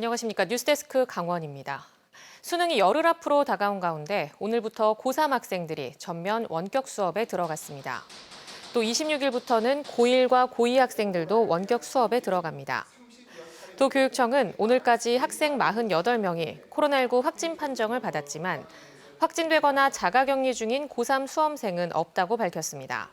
안녕하십니까. 뉴스데스크 강원입니다. 수능이 열흘 앞으로 다가온 가운데 오늘부터 고3 학생들이 전면 원격 수업에 들어갔습니다. 또 26일부터는 고1과 고2 학생들도 원격 수업에 들어갑니다. 도교육청은 오늘까지 학생 48명이 코로나19 확진 판정을 받았지만 확진되거나 자가격리 중인 고3 수험생은 없다고 밝혔습니다.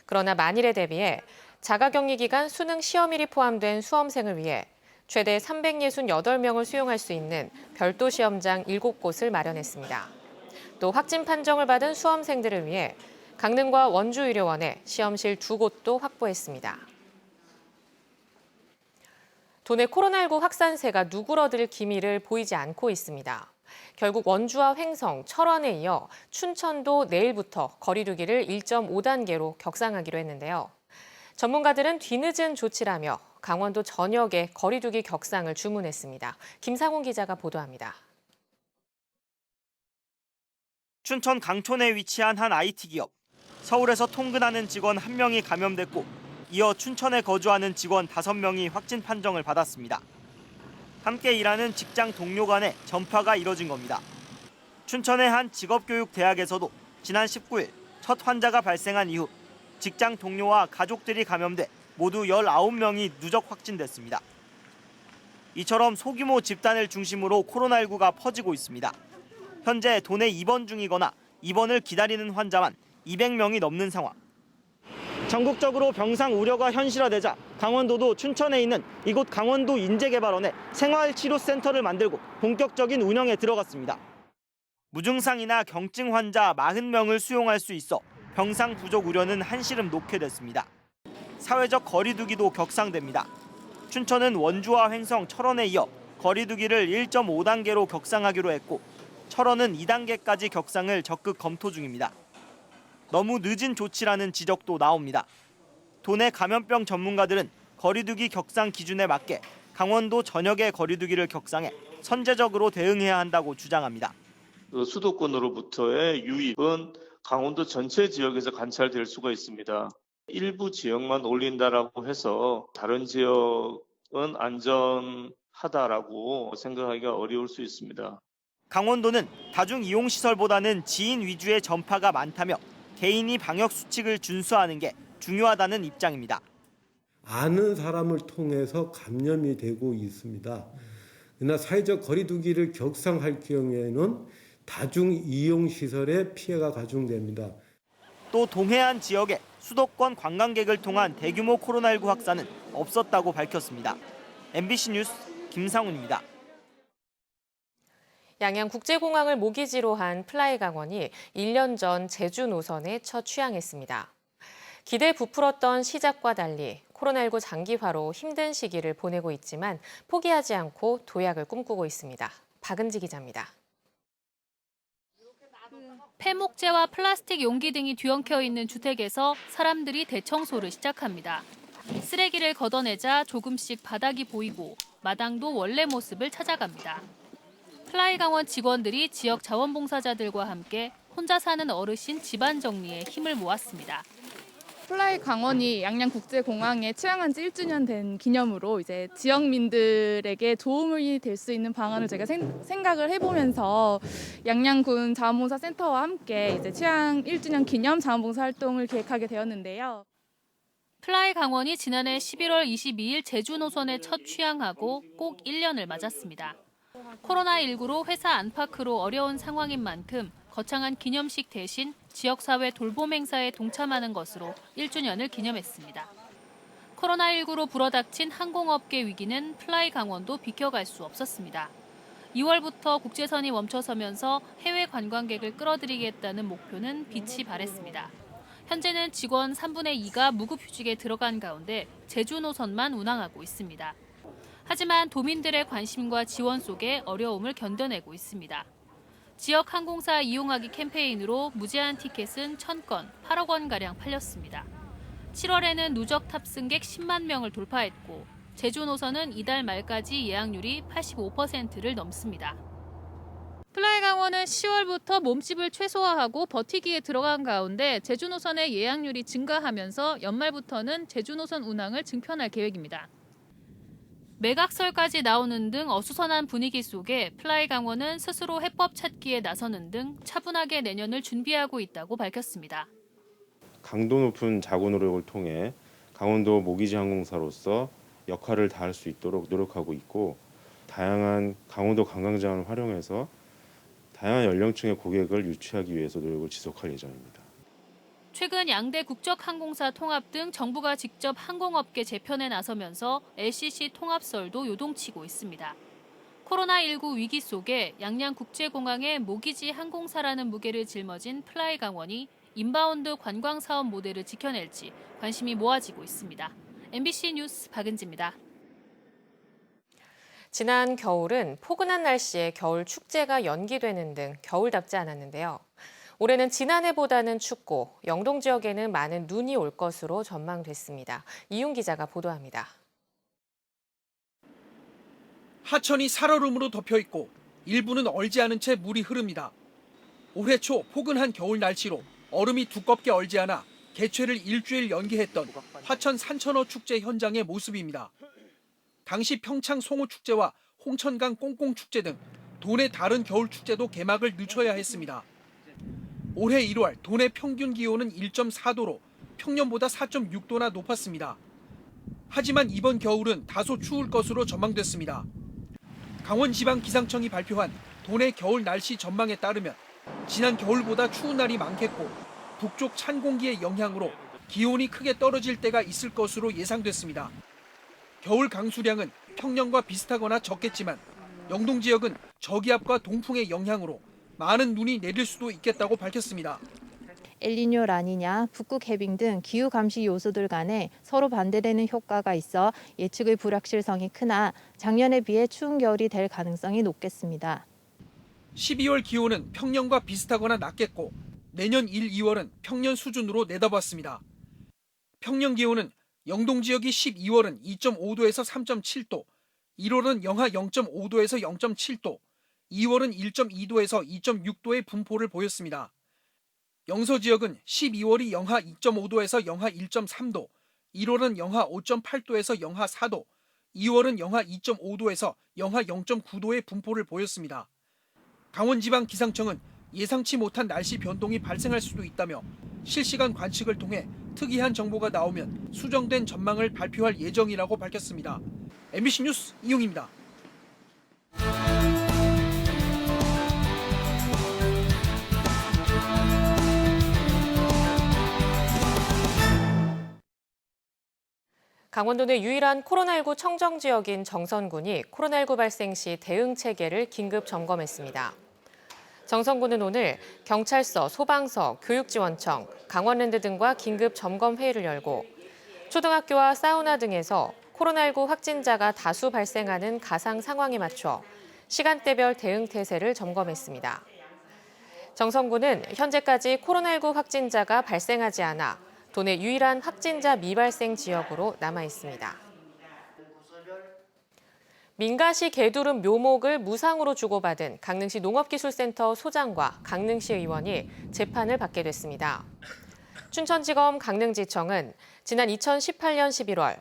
그러나 만일에 대비해 자가격리 기간 수능 시험일이 포함된 수험생을 위해 최대 368명을 수용할 수 있는 별도 시험장 7곳을 마련했습니다. 또 확진 판정을 받은 수험생들을 위해 강릉과 원주의료원에 시험실 2곳도 확보했습니다. 도내 코로나19 확산세가 누그러들 기미를 보이지 않고 있습니다. 결국 원주와 횡성, 철원에 이어 춘천도 내일부터 거리 두기를 1.5단계로 격상하기로 했는데요. 전문가들은 뒤늦은 조치라며 강원도 전역에 거리 두기 격상을 주문했습니다. 김상훈 기자가 보도합니다. 춘천 강촌에 위치한 한 IT 기업. 서울에서 통근하는 직원 1명이 감염됐고 이어 춘천에 거주하는 직원 5명이 확진 판정을 받았습니다. 함께 일하는 직장 동료 간에 전파가 이뤄진 겁니다. 춘천의 한 직업교육대학에서도 지난 19일 첫 환자가 발생한 이후 직장 동료와 가족들이 감염돼 모두 19명이 누적 확진됐습니다. 이처럼 소규모 집단을 중심으로 코로나19가 퍼지고 있습니다. 현재 도내 입원 중이거나 입원을 기다리는 환자만 200명이 넘는 상황. 전국적으로 병상 우려가 현실화되자 강원도도 춘천에 있는 이곳 강원도 인재개발원에 생활치료센터를 만들고 본격적인 운영에 들어갔습니다. 무증상이나 경증 환자 40명을 수용할 수 있어 병상 부족 우려는 한시름 놓게 됐습니다. 사회적 거리 두기도 격상됩니다. 춘천은 원주와 횡성, 철원에 이어 거리 두기를 1.5단계로 격상하기로 했고 철원은 2단계까지 격상을 적극 검토 중입니다. 너무 늦은 조치라는 지적도 나옵니다. 도내 감염병 전문가들은 거리 두기 격상 기준에 맞게 강원도 전역의 거리 두기를 격상해 선제적으로 대응해야 한다고 주장합니다. 수도권으로부터의 유입은 강원도 전체 지역에서 관찰될 수가 있습니다. 일부 지역만 올린다라고 해서 다른 지역은 안전하다라고 생각하기가 어려울 수 있습니다. 강원도는 다중이용시설보다는 지인 위주의 전파가 많다며 개인이 방역 수칙을 준수하는 게 중요하다는 입장입니다. 아는 사람을 통해서 감염이 되고 있습니다. 그러나 사회적 거리 두기를 격상할 경우에는 다중이용시설에 피해가 가중됩니다. 또 동해안 지역에 수도권 관광객을 통한 대규모 코로나19 확산은 없었다고 밝혔습니다. MBC 뉴스 김상훈입니다. 양양국제공항을 모기지로 한 플라이강원이 1년 전 제주 노선에 첫 취항했습니다. 기대에 부풀었던 시작과 달리 코로나19 장기화로 힘든 시기를 보내고 있지만 포기하지 않고 도약을 꿈꾸고 있습니다. 박은지 기자입니다. 폐목재와 플라스틱 용기 등이 뒤엉켜 있는 주택에서 사람들이 대청소를 시작합니다. 쓰레기를 걷어내자 조금씩 바닥이 보이고 마당도 원래 모습을 찾아갑니다. 플라이강원 직원들이 지역 자원봉사자들과 함께 혼자 사는 어르신 집안 정리에 힘을 모았습니다. 플라이강원이 양양국제공항에 취항한 지 1주년 된 기념으로 이제 지역민들에게 도움이 될 수 있는 방안을 제가 생각을 해보면서 양양군 자원봉사센터와 함께 이제 취항 1주년 기념 자원봉사 활동을 기획하게 되었는데요. 플라이강원이 지난해 11월 22일 제주 노선에 첫 취항하고 꼭 1년을 맞았습니다. 코로나19로 회사 안팎으로 어려운 상황인 만큼 거창한 기념식 대신 지역사회 돌봄 행사에 동참하는 것으로 1주년을 기념했습니다. 코로나19로 불어닥친 항공업계 위기는 플라이강원도 비켜갈 수 없었습니다. 2월부터 국제선이 멈춰서면서 해외 관광객을 끌어들이겠다는 목표는 빛이 발했습니다. 현재는 직원 3분의 2가 무급휴직에 들어간 가운데 제주 노선만 운항하고 있습니다. 하지만 도민들의 관심과 지원 속에 어려움을 견뎌내고 있습니다. 지역 항공사 이용하기 캠페인으로 무제한 티켓은 1,000건, 8억 원가량 팔렸습니다. 7월에는 누적 탑승객 10만 명을 돌파했고 제주 노선은 이달 말까지 예약률이 85%를 넘습니다. 플라이강원은 10월부터 몸집을 최소화하고 버티기에 들어간 가운데 제주 노선의 예약률이 증가하면서 연말부터는 제주 노선 운항을 증편할 계획입니다. 매각설까지 나오는 등 어수선한 분위기 속에 플라이 강원은 스스로 해법 찾기에 나서는 등 차분하게 내년을 준비하고 있다고 밝혔습니다. 강도 높은 자구 노력을 통해 강원도 모기지 항공사로서 역할을 다할 수 있도록 노력하고 있고, 다양한 강원도 관광장을 활용해서 다양한 연령층의 고객을 유치하기 위해서 노력을 지속할 예정입니다. 최근 양대 국적항공사 통합 등 정부가 직접 항공업계 재편에 나서면서 LCC 통합설도 요동치고 있습니다. 코로나19 위기 속에 양양국제공항에 모기지 항공사라는 무게를 짊어진 플라이 강원이 인바운드 관광 사업 모델을 지켜낼지 관심이 모아지고 있습니다. MBC 뉴스 박은지입니다. 지난 겨울은 포근한 날씨에 겨울 축제가 연기되는 등 겨울답지 않았는데요. 올해는 지난해보다는 춥고 영동 지역에는 많은 눈이 올 것으로 전망됐습니다. 이윤 기자가 보도합니다. 하천이 살얼음으로 덮여있고 일부는 얼지 않은 채 물이 흐릅니다. 올해 초 포근한 겨울 날씨로 얼음이 두껍게 얼지 않아 개최를 일주일 연기했던 화천 산천어 축제 현장의 모습입니다. 당시 평창 송호축제와 홍천강 꽁꽁축제 등 도내 다른 겨울축제도 개막을 늦춰야 했습니다. 올해 1월 도내 평균 기온은 1.4도로 평년보다 4.6도나 높았습니다. 하지만 이번 겨울은 다소 추울 것으로 전망됐습니다. 강원지방기상청이 발표한 도내 겨울 날씨 전망에 따르면 지난 겨울보다 추운 날이 많겠고 북쪽 찬 공기의 영향으로 기온이 크게 떨어질 때가 있을 것으로 예상됐습니다. 겨울 강수량은 평년과 비슷하거나 적겠지만 영동 지역은 저기압과 동풍의 영향으로 많은 눈이 내릴 수도 있겠다고 밝혔습니다. 엘니뇨, 라니냐, 북극 해빙 등 기후 감시 요소들 간에 서로 반대되는 효과가 있어 예측의 불확실성이 크나 작년에 비해 추운 겨울이 될 가능성이 높겠습니다. 12월 기온은 평년과 비슷하거나 낮겠고 내년 1, 2월은 평년 수준으로 내다봤습니다. 평년 기온은 영동 지역이 12월은 2.5도에서 3.7도, 1월은 영하 0.5도에서 0.7도, 2월은 1.2도에서 2.6도의 분포를 보였습니다. 영서 지역은 12월이 영하 2.5도에서 영하 1.3도, 1월은 영하 5.8도에서 영하 4도, 2월은 영하 2.5도에서 영하 0.9도의 분포를 보였습니다. 강원지방기상청은 예상치 못한 날씨 변동이 발생할 수도 있다며 실시간 관측을 통해 특이한 정보가 나오면 수정된 전망을 발표할 예정이라고 밝혔습니다. MBC 뉴스 이용입니다. 강원도 내 유일한 코로나19 청정 지역인 정선군이 코로나19 발생 시 대응 체계를 긴급 점검했습니다. 정선군은 오늘 경찰서, 소방서, 교육지원청, 강원랜드 등과 긴급 점검 회의를 열고 초등학교와 사우나 등에서 코로나19 확진자가 다수 발생하는 가상 상황에 맞춰 시간대별 대응 태세를 점검했습니다. 정선군은 현재까지 코로나19 확진자가 발생하지 않아 도내 유일한 확진자 미발생 지역으로 남아 있습니다. 민가시 개두릅 묘목을 무상으로 주고받은 강릉시 농업기술센터 소장과 강릉시 의원이 재판을 받게 됐습니다. 춘천지검 강릉지청은 지난 2018년 11월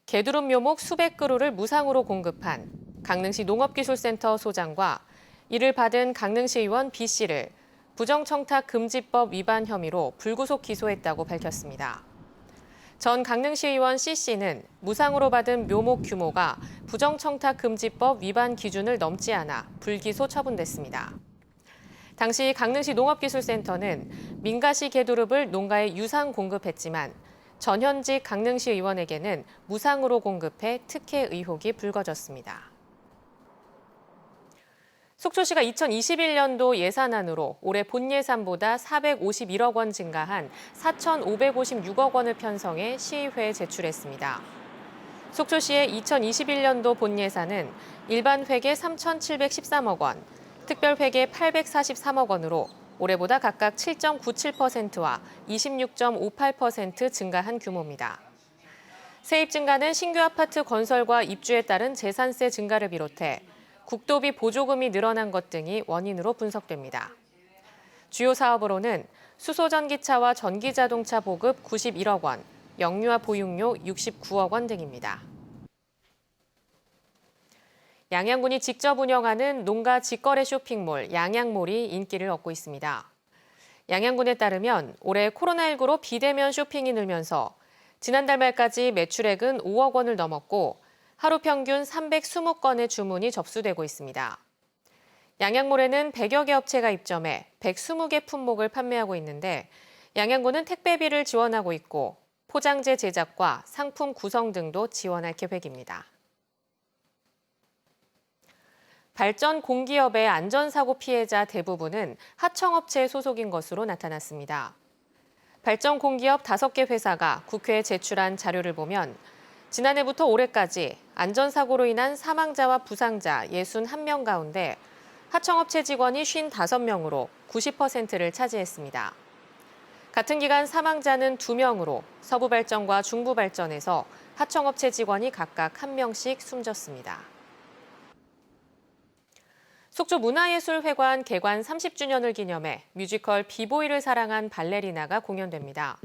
개두릅 묘목 수백 그루를 무상으로 공급한 강릉시 농업기술센터 소장과 이를 받은 강릉시 의원 B씨를 부정청탁금지법 위반 혐의로 불구속 기소했다고 밝혔습니다. 전 강릉시 의원 C씨는 무상으로 받은 묘목 규모가 부정청탁금지법 위반 기준을 넘지 않아 불기소 처분됐습니다. 당시 강릉시 농업기술센터는 민가시 개두릅을 농가에 유상 공급했지만 전현직 강릉시 의원에게는 무상으로 공급해 특혜 의혹이 불거졌습니다. 속초시가 2021년도 예산안으로 올해 본 예산보다 451억 원 증가한 4,556억 원을 편성해 시의회에 제출했습니다. 속초시의 2021년도 본 예산은 일반 회계 3,713억 원, 특별 회계 843억 원으로 올해보다 각각 7.97%와 26.58% 증가한 규모입니다. 세입 증가는 신규 아파트 건설과 입주에 따른 재산세 증가를 비롯해 국도비 보조금이 늘어난 것 등이 원인으로 분석됩니다. 주요 사업으로는 수소전기차와 전기자동차 보급 91억 원, 영유아 보육료 69억 원 등입니다. 양양군이 직접 운영하는 농가 직거래 쇼핑몰 양양몰이 인기를 얻고 있습니다. 양양군에 따르면 올해 코로나19로 비대면 쇼핑이 늘면서 지난달 말까지 매출액은 5억 원을 넘었고 하루 평균 320건의 주문이 접수되고 있습니다. 양양몰에는 100여 개 업체가 입점해 120개 품목을 판매하고 있는데 양양군은 택배비를 지원하고 있고 포장재 제작과 상품 구성 등도 지원할 계획입니다. 발전 공기업의 안전사고 피해자 대부분은 하청업체 소속인 것으로 나타났습니다. 발전 공기업 5개 회사가 국회에 제출한 자료를 보면 지난해부터 올해까지 안전사고로 인한 사망자와 부상자 61명 가운데 하청업체 직원이 55명으로 90%를 차지했습니다. 같은 기간 사망자는 2명으로 서부발전과 중부발전에서 하청업체 직원이 각각 1명씩 숨졌습니다. 속초문화예술회관 개관 30주년을 기념해 뮤지컬 비보이를 사랑한 발레리나가 공연됩니다.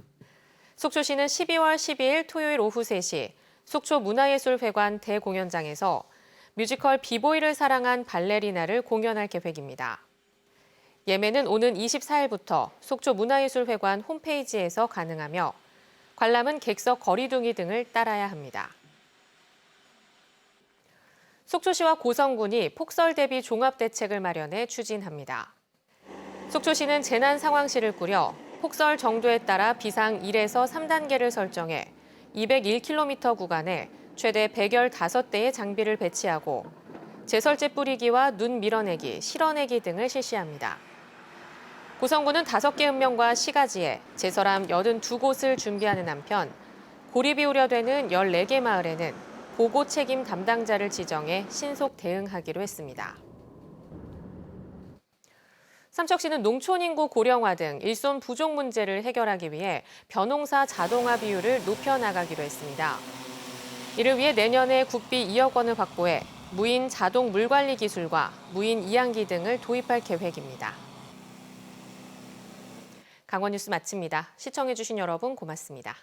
속초시는 12월 12일 토요일 오후 3시 속초문화예술회관 대공연장에서 뮤지컬 비보이를 사랑한 발레리나를 공연할 계획입니다. 예매는 오는 24일부터 속초문화예술회관 홈페이지에서 가능하며 관람은 객석 거리두기 등을 따라야 합니다. 속초시와 고성군이 폭설 대비 종합대책을 마련해 추진합니다. 속초시는 재난상황실을 꾸려 폭설 정도에 따라 비상 1에서 3단계를 설정해 201km 구간에 최대 115대의 장비를 배치하고 제설제 뿌리기와 눈 밀어내기, 실어내기 등을 실시합니다. 고성군은 5개 읍면과 시가지에 제설함 82곳을 준비하는 한편 고립이 우려되는 14개 마을에는 보고 책임 담당자를 지정해 신속 대응하기로 했습니다. 삼척시는 농촌 인구 고령화 등 일손 부족 문제를 해결하기 위해 벼농사 자동화 비율을 높여나가기로 했습니다. 이를 위해 내년에 국비 2억 원을 확보해 무인 자동 물관리 기술과 무인 이양기 등을 도입할 계획입니다. 강원 뉴스 마칩니다. 시청해주신 여러분 고맙습니다.